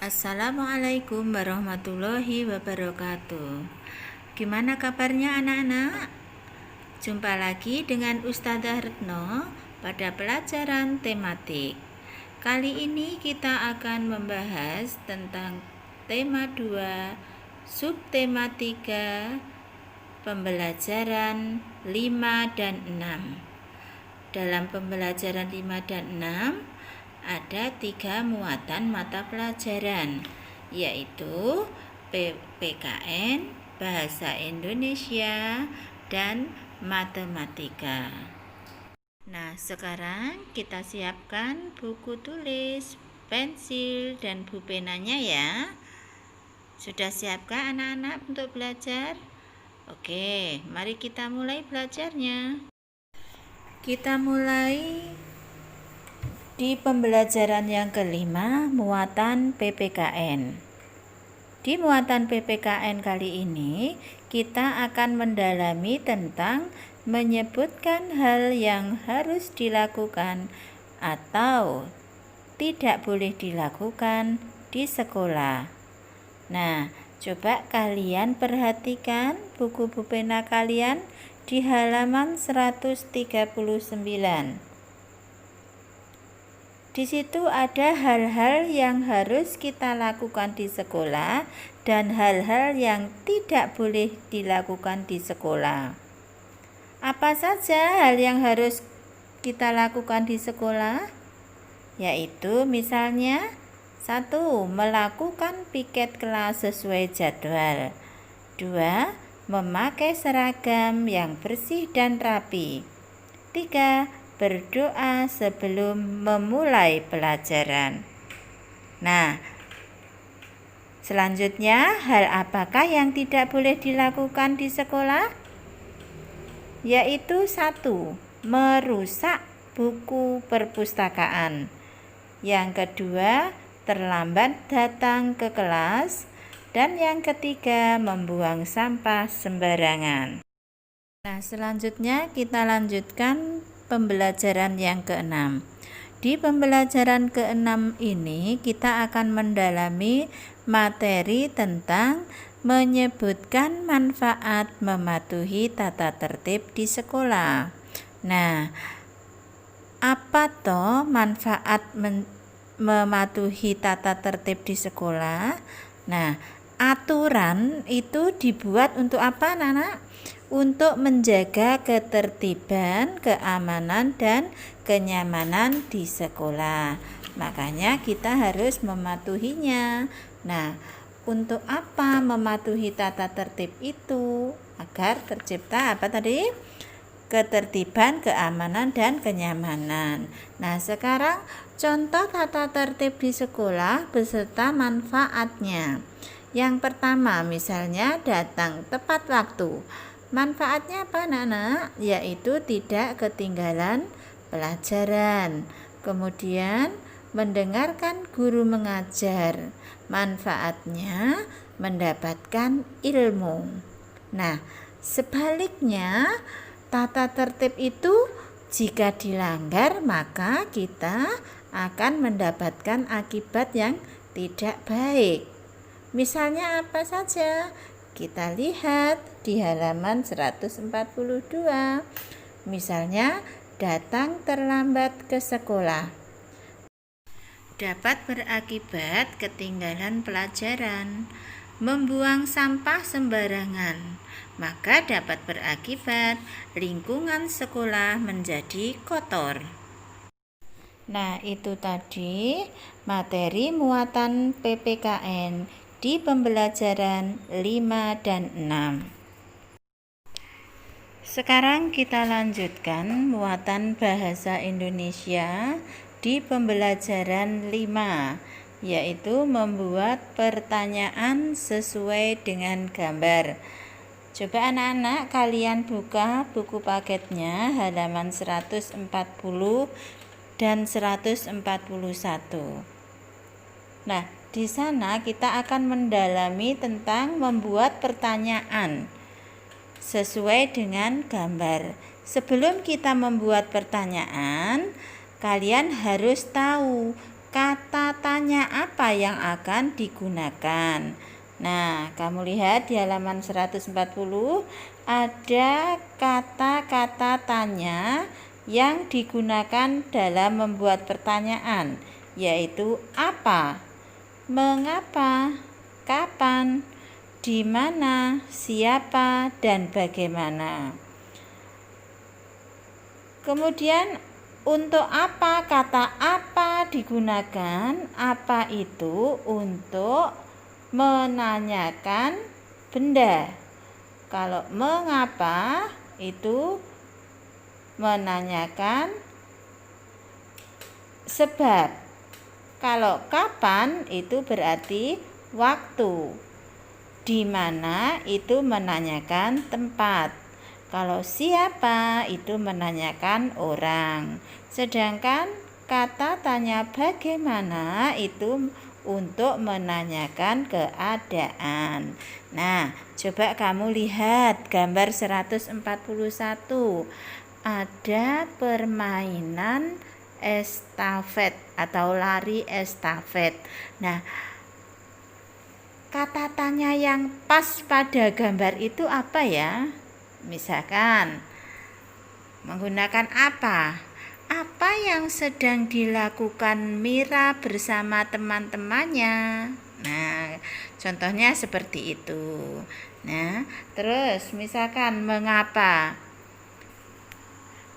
Assalamualaikum warahmatullahi wabarakatuh. Gimana kabarnya anak-anak? Jumpa lagi dengan Ustazah Retno pada pelajaran tematik. Kali ini kita akan membahas tentang tema 2, subtema 3, pembelajaran 5 dan 6. Dalam pembelajaran 5 dan 6 ada 3 muatan mata pelajaran, yaitu PPKN, Bahasa Indonesia, dan Matematika. Nah, sekarang kita siapkan buku tulis, pensil, dan pulpenanya ya. Sudah siapkah anak-anak untuk belajar? Oke, mari kita mulai belajarnya. Kita mulai di pembelajaran yang kelima, muatan PPKN. Di muatan PPKN kali ini, kita akan mendalami tentang menyebutkan hal yang harus dilakukan atau tidak boleh dilakukan di sekolah. Nah, coba kalian perhatikan buku pulpena kalian di halaman 139. Di situ ada hal-hal yang harus kita lakukan di sekolah dan hal-hal yang tidak boleh dilakukan di sekolah. Apa saja hal yang harus kita lakukan di sekolah? Yaitu misalnya 1. Melakukan piket kelas sesuai jadwal. 2. Memakai seragam yang bersih dan rapi. 3. Berdoa sebelum memulai pelajaran. Nah, selanjutnya hal apakah yang tidak boleh dilakukan di sekolah? Yaitu 1. Merusak buku perpustakaan. Yang kedua, terlambat datang ke kelas. Dan yang ketiga, membuang sampah sembarangan. Nah, selanjutnya kita lanjutkan pembelajaran yang ke-6. Di pembelajaran ke-6 ini kita akan mendalami materi tentang menyebutkan manfaat mematuhi tata tertib di sekolah. Nah, apa toh manfaat mematuhi tata tertib di sekolah? Nah, aturan itu dibuat untuk apa, anak-anak? Untuk menjaga ketertiban, keamanan, dan kenyamanan di sekolah. Makanya kita harus mematuhinya. Nah, untuk apa mematuhi tata tertib itu? Agar tercipta apa tadi? Ketertiban, keamanan, dan kenyamanan. Nah, sekarang contoh tata tertib di sekolah beserta manfaatnya. Yang pertama, misalnya datang tepat waktu. Manfaatnya apa, anak-anak? Yaitu tidak ketinggalan pelajaran. Kemudian mendengarkan guru mengajar. Manfaatnya mendapatkan ilmu. Nah, sebaliknya tata tertib itu jika dilanggar maka kita akan mendapatkan akibat yang tidak baik. Misalnya apa saja? Kita lihat di halaman 142. Misalnya, datang terlambat ke sekolah dapat berakibat ketinggalan pelajaran. Membuang sampah sembarangan, maka dapat berakibat lingkungan sekolah menjadi kotor. Nah, itu tadi materi muatan PPKN di pembelajaran 5 dan 6. Sekarang kita lanjutkan muatan bahasa Indonesia di pembelajaran 5, yaitu membuat pertanyaan sesuai dengan gambar. Coba anak-anak kalian buka buku paketnya halaman 140 dan 141. Nah, di sana kita akan mendalami tentang membuat pertanyaan sesuai dengan gambar. Sebelum kita membuat pertanyaan, kalian harus tahu kata tanya apa yang akan digunakan. Nah, kamu lihat di halaman 140 ada kata-kata tanya yang digunakan dalam membuat pertanyaan, yaitu apa, mengapa, kapan, di mana, siapa, dan bagaimana. Kemudian untuk apa kata apa digunakan? Apa itu untuk menanyakan benda. Kalau mengapa itu menanyakan sebab. Kalau kapan itu berarti waktu. Di mana itu menanyakan tempat. Kalau siapa itu menanyakan orang. Sedangkan kata tanya bagaimana itu untuk menanyakan keadaan. Nah, coba kamu lihat gambar 141. Ada permainan estafet atau lari estafet. Nah, kata tanya yang pas pada gambar itu apa ya? Misalkan menggunakan apa? Apa yang sedang dilakukan Mira bersama teman-temannya? Nah, contohnya seperti itu. Nah, terus misalkan mengapa?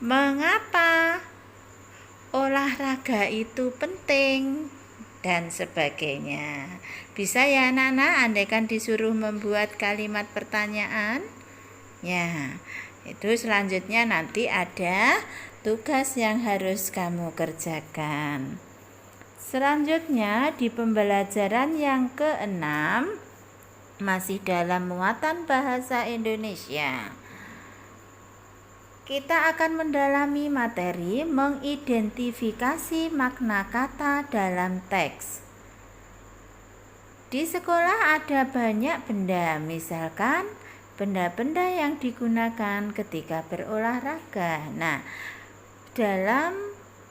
Mengapa olahraga itu penting? Dan sebagainya. Bisa ya anak-anak, andaikan disuruh membuat kalimat pertanyaan? Ya, itu selanjutnya nanti ada tugas yang harus kamu kerjakan. Selanjutnya di pembelajaran yang ke-6 masih dalam muatan bahasa Indonesia. Kita akan mendalami materi mengidentifikasi makna kata dalam teks. Di sekolah ada banyak benda, misalkan benda-benda yang digunakan ketika berolahraga. Nah, dalam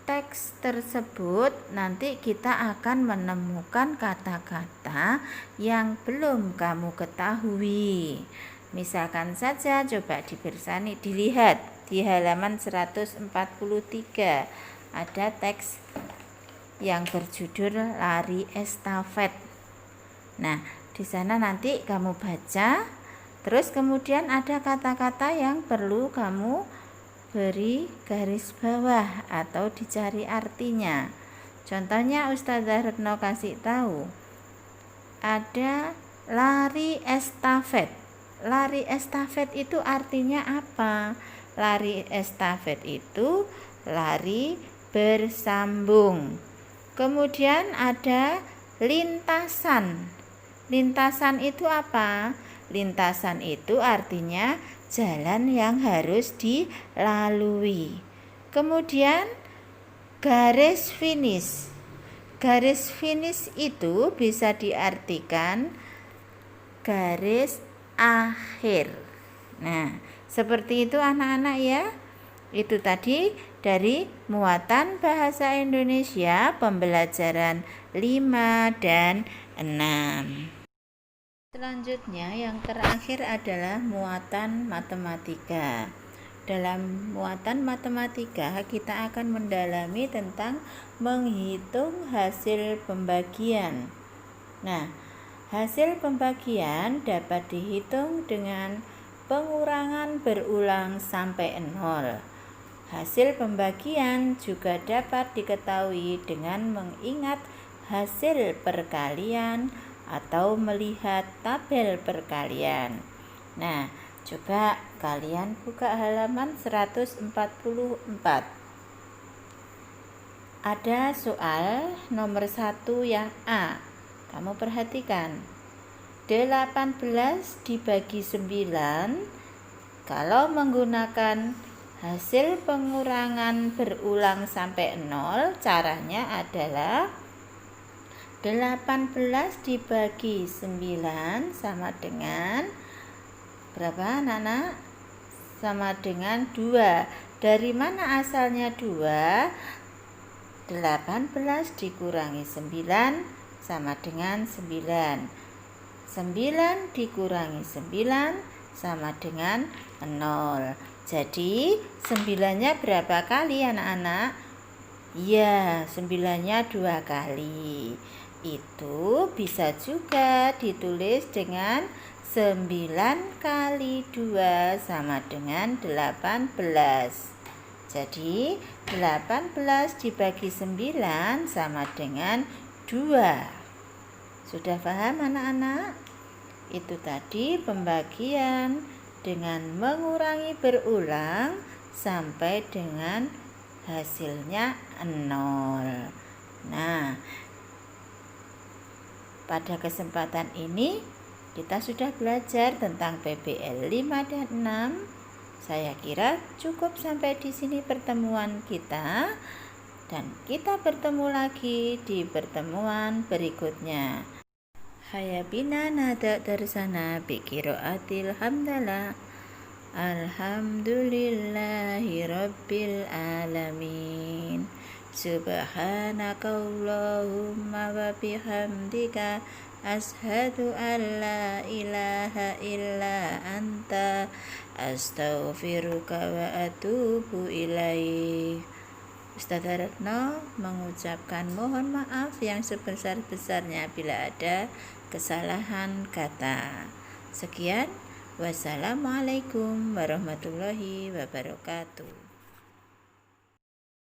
teks tersebut nanti kita akan menemukan kata-kata yang belum kamu ketahui. Misalkan saja, coba dibersani dilihat di halaman 143 ada teks yang berjudul lari estafet. Nah, di sana nanti kamu baca, terus kemudian ada kata-kata yang perlu kamu beri garis bawah atau dicari artinya. Contohnya Ustazah Retno kasih tahu. Ada lari estafet. Lari estafet itu artinya apa? Lari estafet itu lari bersambung. Kemudian ada lintasan. Lintasan itu apa? Lintasan itu artinya jalan yang harus dilalui. Kemudian garis finish. Garis finish itu bisa diartikan garis akhir. Nah, seperti itu anak-anak ya. Itu tadi dari muatan bahasa Indonesia pembelajaran 5 dan 6. Selanjutnya yang terakhir adalah muatan matematika. Dalam muatan matematika kita akan mendalami tentang menghitung hasil pembagian. Nah, hasil pembagian dapat dihitung dengan pengurangan berulang sampai 0. Hasil pembagian juga dapat diketahui dengan mengingat hasil perkalian atau melihat tabel perkalian. Nah, coba kalian buka halaman 144. Ada soal nomor 1 yang A. Kamu perhatikan. 18 dibagi 9. Kalau menggunakan hasil pengurangan berulang sampai 0, caranya adalah 18 dibagi 9 sama dengan berapa anak-anak? Sama dengan 2. Dari mana asalnya 2? 18 dikurangi 9 sama dengan 9. 9 dikurangi 9 sama dengan 0. Jadi 9-nya berapa kali anak-anak? Ya, 9-nya 2 kali. Itu bisa juga ditulis dengan 9 kali 2 sama dengan 18. Jadi 18 dibagi 9 sama dengan 2. Sudah paham anak-anak? Itu tadi pembagian dengan mengurangi berulang sampai dengan hasilnya 0. Nah, pada kesempatan ini kita sudah belajar tentang PBL 5 dan 6. Saya kira cukup sampai di sini pertemuan kita, dan kita bertemu lagi di pertemuan berikutnya. Hayya bina nada darsana bi qiraatil hamdalah. Alhamdulillahi rabbil alamin. Subhanakallahumma wa bihamdika ashhadu an la ilaha illa anta astaghfiruka wa atubu ilaik. Ustazah Retno mengucapkan mohon maaf yang sebesar-besarnya bila ada kesalahan kata. Sekian, wassalamualaikum warahmatullahi wabarakatuh.